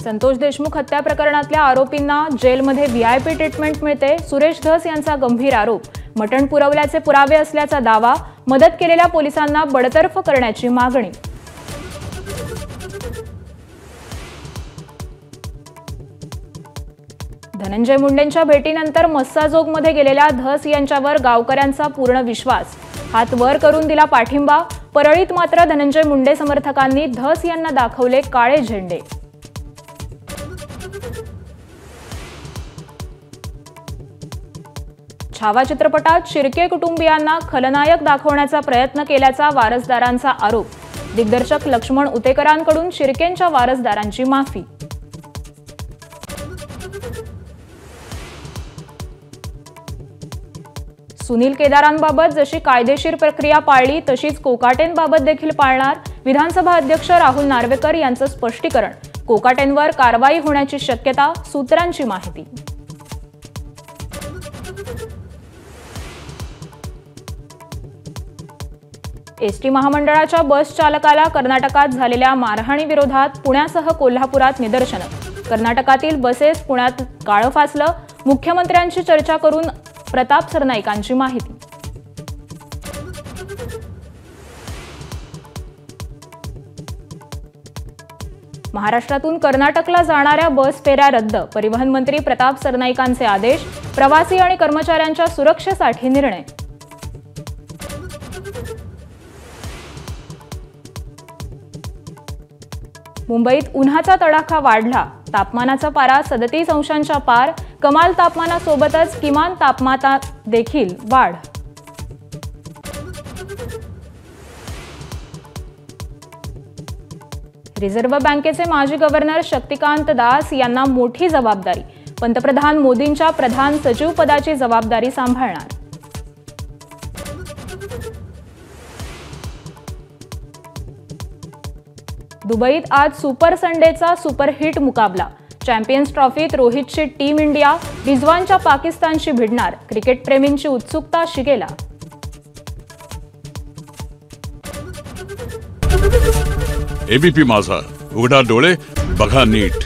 संतोष देशमुख हत्या प्रकरणातल्या आरोपींना जेलमध्ये व्हीआयपी ट्रीटमेंट मिळते। सुरेश धस यांचा गंभीर आरोप। मटण पुरवल्याचे पुरावे असल्याचा दावा। मदत केलेल्या पोलिसांना बडतर्फ करण्याची मागणी। धनंजय मुंडेंच्या भेटीनंतर मस्साजोगमध्ये गेलेल्या धस यांच्यावर गावकऱ्यांचा पूर्ण विश्वास। हात वर करून दिला पाठिंबा। परळीत मात्र धनंजय मुंडे समर्थकांनी धस यांना दाखवले काळे झेंडे। छावा चित्रपटात शिर्के कुटुंबियांना खलनायक दाखवण्याचा प्रयत्न केल्याचा वारसदारांचा आरोप। दिग्दर्शक लक्ष्मण उतेकरांकडून शिर्केंच्या वारसदारांची माफी। सुनील केदारांबाबत जशी कायदेशीर प्रक्रिया पाळली तशीच कोकाटेंबाबत देखील पाळणार। विधानसभा अध्यक्ष राहुल नार्वेकर यांचं स्पष्टीकरण। कोकाटेंवर कारवाई होण्याची शक्यता, सूत्रांची माहिती। एसटी महामंडळाच्या बस चालकाला कर्नाटकात झालेल्या मारहाणी विरोधात पुण्यासह कोल्हापुरात निदर्शनं। कर्नाटकातील बसेस पुण्यात काळं फासलं। मुख्यमंत्र्यांशी चर्चा करून प्रताप सरनाईकांची माहिती। महाराष्ट्रातून कर्नाटकला जाणाऱ्या बस फेऱ्या रद्द। परिवहन मंत्री प्रताप सरनाईकांचे आदेश। प्रवासी आणि कर्मचाऱ्यांच्या सुरक्षेसाठी निर्णय। मुंबईत उन्हाचा तडाखा वाढला। तापमानाचा पारा 37 अंशांच्या पार। कमाल तापमानासोबतच किमान तापमानात देखील वाढ। रिझर्व्ह बँकेचे माजी गव्हर्नर शक्तिकांत दास यांना मोठी जबाबदारी। पंतप्रधान मोदींच्या प्रधान सचिव पदाची जबाबदारी सांभाळणार। दुबईत आज सुपर संडेचा सुपरहिट मुकाबला। चॅम्पियन्स ट्रॉफीत रोहितची टीम इंडिया रिझवानच्या पाकिस्तानशी भिडणार। क्रिकेट प्रेमींची उत्सुकता शिगेला। एबीपी माझा, उघडा डोळे बघा नीट।